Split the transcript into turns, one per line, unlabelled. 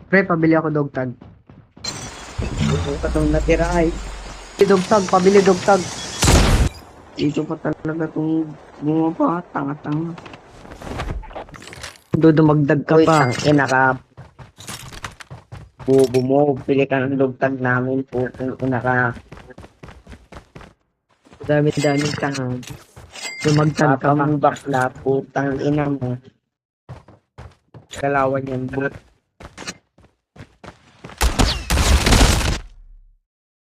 Pre, pabili ako dog tag.
Dito pa itong natira ay.
Dog tag, pabili dog tag.
Dito pa talaga itong bumaba. Tanga-tanga.
Dudumagdag ka
Uy,
pa.
tangin, bubo mo. Pili ka ng lugtag namin po. Kung naka
Dami-dami tanga. Dumagtag ka
papa
pa.
mong bakla, putang ina mo. Kalawan yan, but